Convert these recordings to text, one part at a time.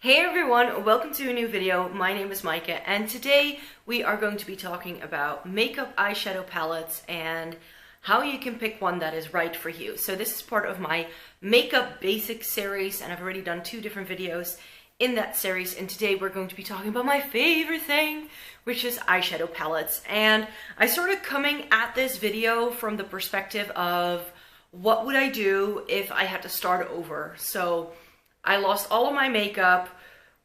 Hey everyone, welcome to a new video. My name is Micah and today we are going to be talking about makeup eyeshadow palettes and how you can pick one that is right for you. So this is part of my makeup basics series and I've already done 2 different videos in that series, and today we're going to be talking about my favorite thing, which is eyeshadow palettes. And I started coming at this video from the perspective of what would I do if I had to start over. So I lost all of my makeup,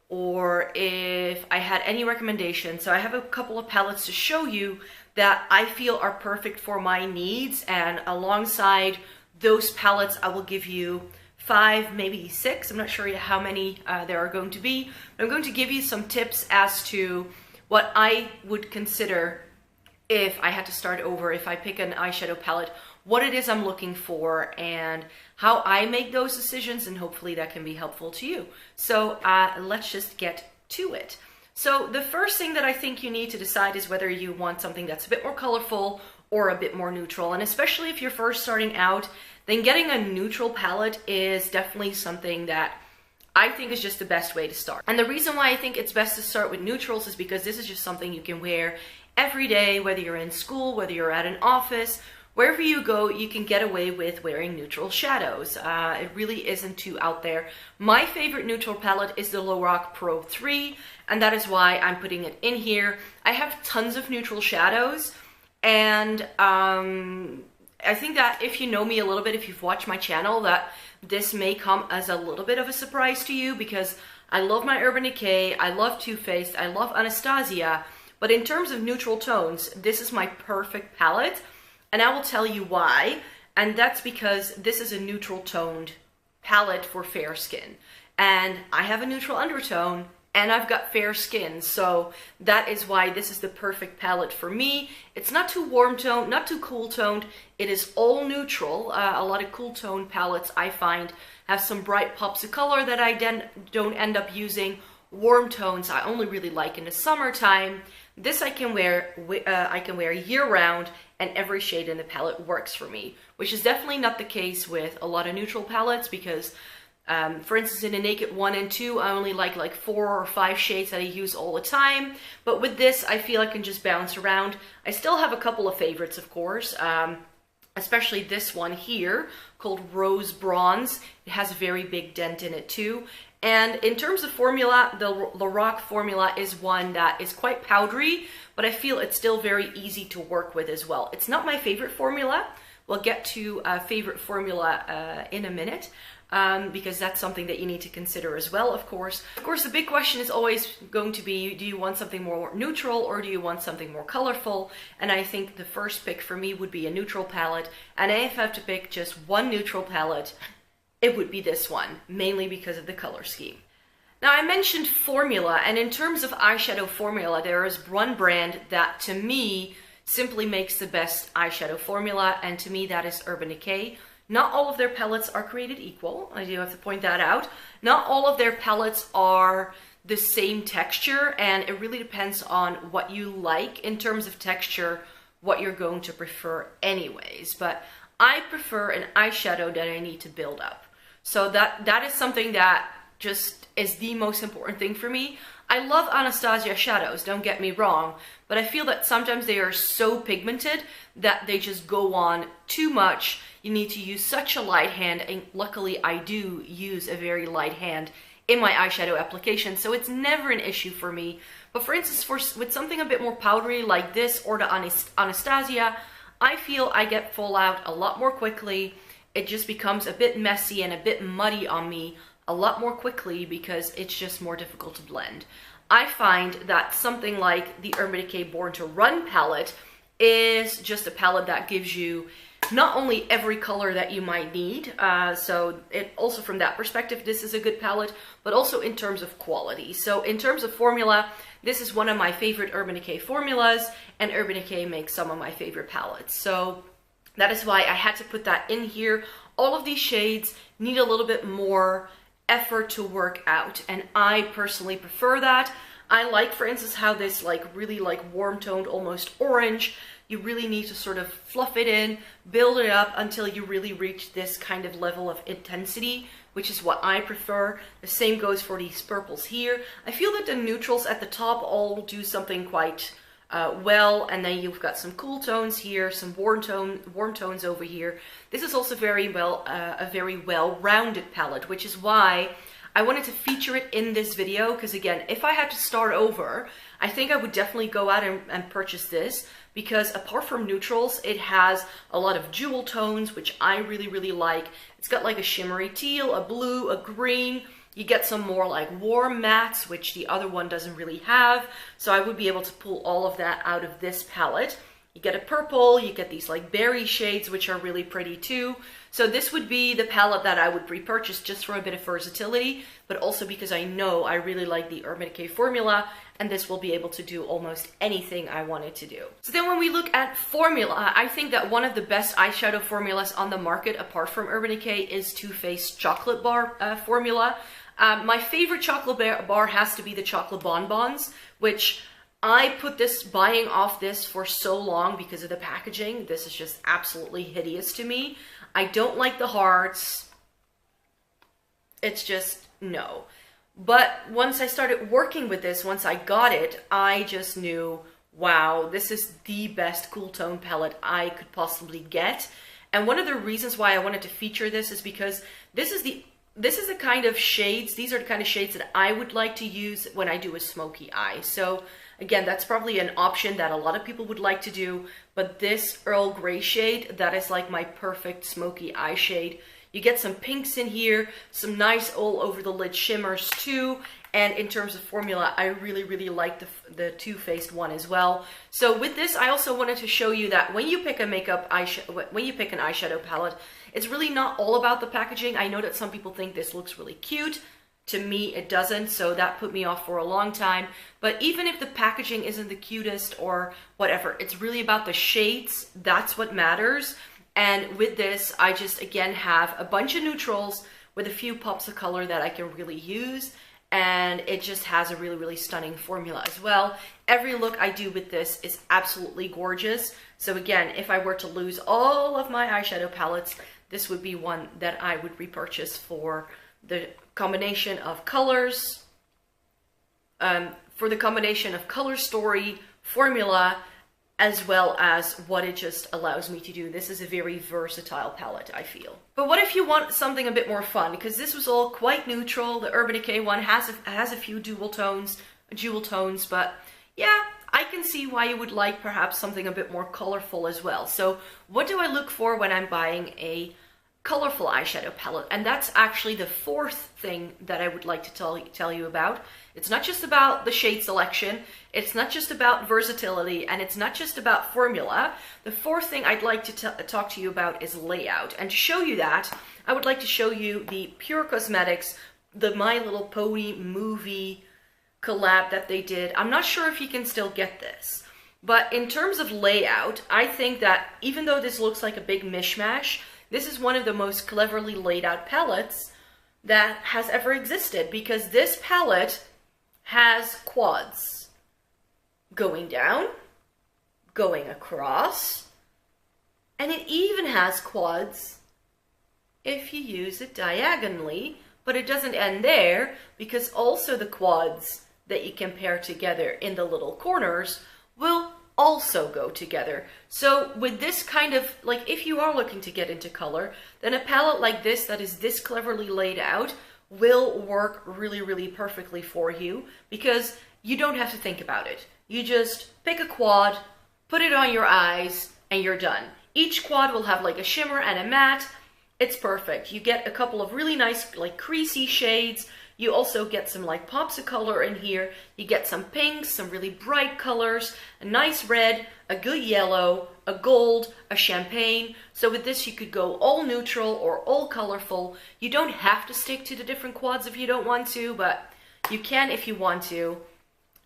or if I had any recommendations. So I have a couple of palettes to show you that I feel are perfect for my needs, and alongside those palettes I will give you 5, maybe 6, I'm not sure yet how many there are going to be, but I'm going to give you some tips as to what I would consider if I had to start over, if I pick an eyeshadow palette, what it is I'm looking for, and how I make those decisions, and hopefully that can be helpful to you. So let's just get to it. So the first thing that I think you need to decide is whether you want something that's a bit more colorful or a bit more neutral. And especially if you're first starting out, then getting a neutral palette is definitely something that I think is just the best way to start. And the reason why I think it's best to start with neutrals is because this is just something you can wear every day, whether you're in school, whether you're at an office, wherever you go, you can get away with wearing neutral shadows. It really isn't too out there. My favorite neutral palette is the Lorac Pro 3, and that is why I'm putting it in here. I have tons of neutral shadows, and I think that if you know me a little bit, if you've watched my channel, that this may come as a little bit of a surprise to you, because I love my Urban Decay, I love Too Faced, I love Anastasia, but in terms of neutral tones, this is my perfect palette. And I will tell you why, and that's because this is a neutral toned palette for fair skin. And I have a neutral undertone, and I've got fair skin, so that is why this is the perfect palette for me. It's not too warm toned, not too cool toned, it is all neutral. A lot of cool toned palettes I find have some bright pops of color that I then don't end up using. Warm tones I only really like in the summertime. This I can wear year-round, and every shade in the palette works for me, which is definitely not the case with a lot of neutral palettes, because for instance in the Naked 1 and 2 I only like 4 or 5 shades that I use all the time, but with this I feel I can just bounce around. I still have a couple of favorites, of course, especially this one here called Rose Bronze. It has a very big dent in it too. And in terms of formula, the Lorac formula is one that is quite powdery, but I feel it's still very easy to work with as well. It's not my favorite formula. We'll get to favorite formula in a minute, because that's something that you need to consider as well, of course. Of course, the big question is always going to be, do you want something more neutral or do you want something more colorful? And I think the first pick for me would be a neutral palette. And if I have to pick just one neutral palette, it would be this one, mainly because of the color scheme. Now I mentioned formula, and in terms of eyeshadow formula, there is one brand that to me simply makes the best eyeshadow formula, and to me that is Urban Decay. Not all of their palettes are created equal, I do have to point that out. Not all of their palettes are the same texture, and it really depends on what you like in terms of texture, what you're going to prefer anyways. But I prefer an eyeshadow that I need to build up. So that is something that just is the most important thing for me. I love Anastasia shadows, don't get me wrong, but I feel that sometimes they are so pigmented that they just go on too much. You need to use such a light hand, and luckily I do use a very light hand in my eyeshadow application, so it's never an issue for me. But for instance, with something a bit more powdery like this or the Anastasia, I feel I get fallout a lot more quickly. It just becomes a bit messy and a bit muddy on me a lot more quickly because it's just more difficult to blend. I find that something like the Urban Decay Born to Run palette is just a palette that gives you not only every color that you might need, so it also from that perspective this is a good palette, but also in terms of quality. So in terms of formula, this is one of my favorite Urban Decay formulas, and Urban Decay makes some of my favorite palettes. So that is why I had to put that in here. All of these shades need a little bit more effort to work out, and I personally prefer that. I like, for instance, how this really warm toned, almost orange, You really need to sort of fluff it in, build it up until you really reach this kind of level of intensity, which is what I prefer. The same goes for these purples here. I feel that the neutrals at the top all do something quite well, and then you've got some cool tones here, some warm tones over here. This is also very well a very well-rounded palette, which is why I wanted to feature it in this video, because again, if I had to start over, I think I would definitely go out and purchase this, because apart from neutrals, it has a lot of jewel tones, which I really, really like. It's got like a shimmery teal, a blue, a green. You get some more like warm mattes, which the other one doesn't really have. So I would be able to pull all of that out of this palette. You get a purple, you get these like berry shades, which are really pretty too. So this would be the palette that I would repurchase just for a bit of versatility, but also because I know I really like the Urban Decay formula, and this will be able to do almost anything I want it to do. So then when we look at formula, I think that one of the best eyeshadow formulas on the market, apart from Urban Decay, is Too Faced Chocolate Bar formula. My favorite chocolate bar has to be the Chocolate Bonbons, which I put this, buying off this for so long because of the packaging. This is just absolutely hideous to me. I don't like the hearts. It's just, no. But once I started working with this, once I got it, I just knew, wow, this is the best cool tone palette I could possibly get. And one of the reasons why I wanted to feature this is because this is the kind of shades, these are the kind of shades that I would like to use when I do a smoky eye. So again, that's probably an option that a lot of people would like to do, but this Earl Grey shade, that is like my perfect smoky eye shade. You get some pinks in here, some nice all over the lid shimmers too, and in terms of formula, I really, really like the Too Faced one as well. So with this, I also wanted to show you that when you pick an eyeshadow palette, it's really not all about the packaging. I know that some people think this looks really cute. To me, it doesn't, so that put me off for a long time. But even if the packaging isn't the cutest or whatever, it's really about the shades. That's what matters. And with this, I just, again, have a bunch of neutrals with a few pops of color that I can really use. And it just has a really, really stunning formula as well. Every look I do with this is absolutely gorgeous. So again, if I were to lose all of my eyeshadow palettes, this would be one that I would repurchase for the combination of colors, for the combination of color story, formula, as well as what it just allows me to do. This is a very versatile palette, I feel. But what if you want something a bit more fun? Because this was all quite neutral. The Urban Decay one has a few jewel tones, but yeah, I can see why you would like perhaps something a bit more colorful as well. So what do I look for when I'm buying a colorful eyeshadow palette? And that's actually the fourth thing that I would like to tell you about. It's not just about the shade selection, it's not just about versatility, and it's not just about formula. The fourth thing I'd like to talk to you about is layout. And to show you that, I would like to show you the Pure Cosmetics, the My Little Pony movie collab that they did. I'm not sure if you can still get this, but in terms of layout, I think that even though this looks like a big mishmash, this is one of the most cleverly laid out palettes that has ever existed, because this palette has quads going down, going across, and it even has quads if you use it diagonally, but it doesn't end there, because also the quads that you can pair together in the little corners will also go together. So with this kind of, like, if you are looking to get into color, then a palette like this that is this cleverly laid out will work really, really perfectly for you, because you don't have to think about it. You just pick a quad, put it on your eyes, and you're done. Each quad will have like a shimmer and a matte. It's perfect. You get a couple of really nice like creasy shades. You also get some like pops of color in here. You get some pinks, some really bright colors, a nice red, a good yellow, a gold, a champagne. So with this you could go all neutral or all colorful. You don't have to stick to the different quads if you don't want to, but you can if you want to.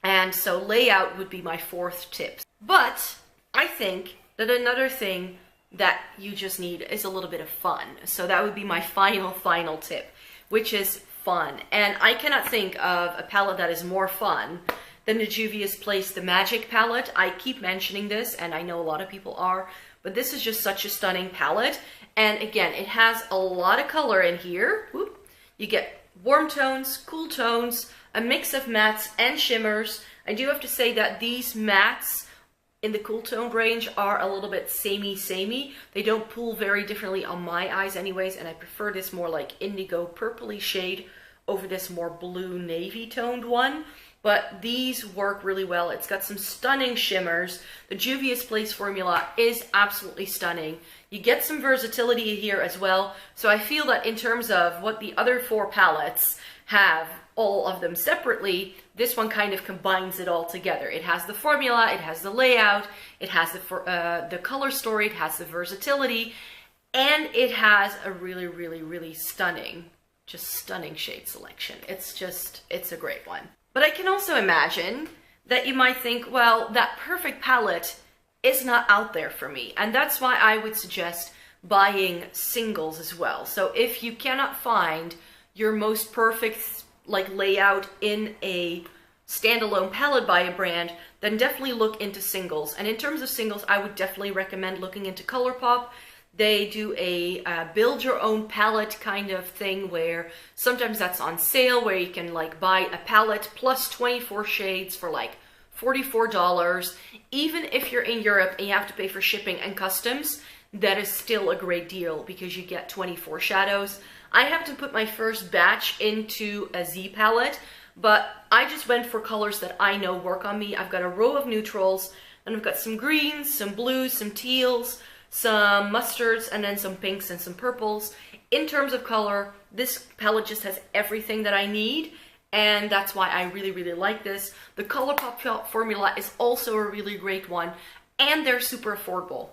And so layout would be my fourth tip. But I think that another thing that you just need is a little bit of fun. So that would be my final tip, which is fun. And I cannot think of a palette that is more fun than the Juvia's Place The Magic palette. I keep mentioning this, and I know a lot of people are, but this is just such a stunning palette. And again, it has a lot of color in here. Whoop. You get warm tones, cool tones, a mix of mattes and shimmers. I do have to say that these mattes in the cool tone range are a little bit samey. They don't pull very differently on my eyes anyways, and I prefer this more like indigo purpley shade over this more blue navy toned one. But these work really well. It's got some stunning shimmers. The Juvia's Place formula is absolutely stunning. You get some versatility here as well. So I feel that in terms of what the other 4 palettes have, all of them separately, this one kind of combines it all together. It has the formula, it has the layout, it has the color story, it has the versatility, and it has a really stunning, just stunning shade selection. It's a great one. But I can also imagine that you might think, well, that perfect palette is not out there for me. And that's why I would suggest buying singles as well. So if you cannot find your most perfect layout in a standalone palette by a brand, then definitely look into singles. And in terms of singles, I would definitely recommend looking into Colourpop. They do a build your own palette kind of thing where sometimes that's on sale, where you can buy a palette plus 24 shades for $44. Even if you're in Europe and you have to pay for shipping and customs, that is still a great deal because you get 24 shadows. I have to put my first batch into a Z palette, but I just went for colors that I know work on me. I've got a row of neutrals, and I've got some greens, some blues, some teals, some mustards, and then some pinks and some purples. In terms of color, this palette just has everything that I need, and that's why I really like this. The Colourpop formula is also a really great one, and they're super affordable.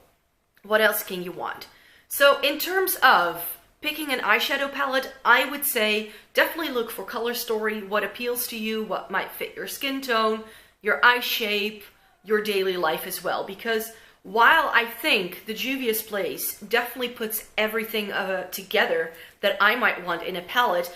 What else can you want? So in terms of picking an eyeshadow palette, I would say definitely look for color story, what appeals to you, what might fit your skin tone, your eye shape, your daily life as well. Because while I think the Juvia's Place definitely puts everything together that I might want in a palette,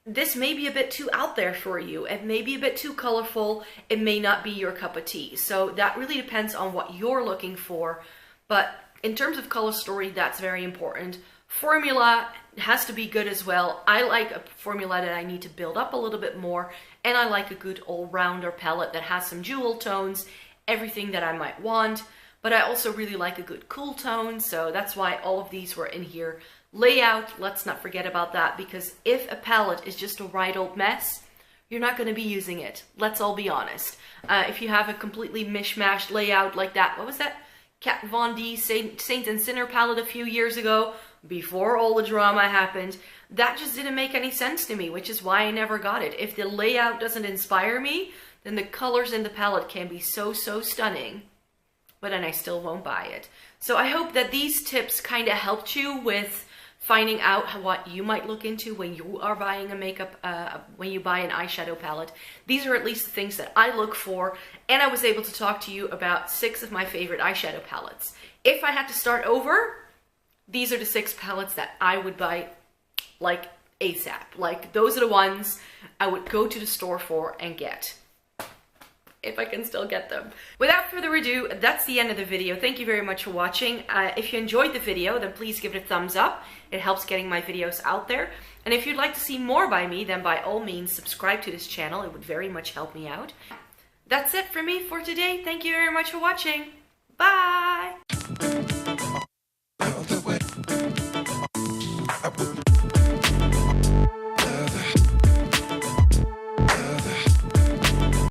this may be a bit too out there for you. It may be a bit too colorful. It may not be your cup of tea. So that really depends on what you're looking for. But in terms of color story, that's very important. Formula has to be good as well. I like a formula that I need to build up a little bit more, and I like a good all-rounder palette that has some jewel tones, everything that I might want. But I also really like a good cool tone, so that's why all of these were in here. Layout, let's not forget about that, because if a palette is just a right old mess, you're not going to be using it. Let's all be honest. If you have a completely mishmashed layout like that, what was that? Kat Von D Saint and Sinner palette a few years ago, before all the drama happened, that just didn't make any sense to me, which is why I never got it. If the layout doesn't inspire me, then the colors in the palette can be so stunning, but then I still won't buy it. So I hope that these tips kind of helped you with finding out what you might look into when you are buying a makeup, when you buy an eyeshadow palette. These are at least the things that I look for, and I was able to talk to you about 6 of my favorite eyeshadow palettes. If I had to start over, these are the 6 palettes that I would buy ASAP. Those are the ones I would go to the store for and get, if I can still get them. Without further ado, that's the end of the video. Thank you very much for watching. If you enjoyed the video, then please give it a thumbs up. It helps getting my videos out there. And if you'd like to see more by me, then by all means subscribe to this channel. It would very much help me out. That's it for me for today. Thank you very much for watching. Bye!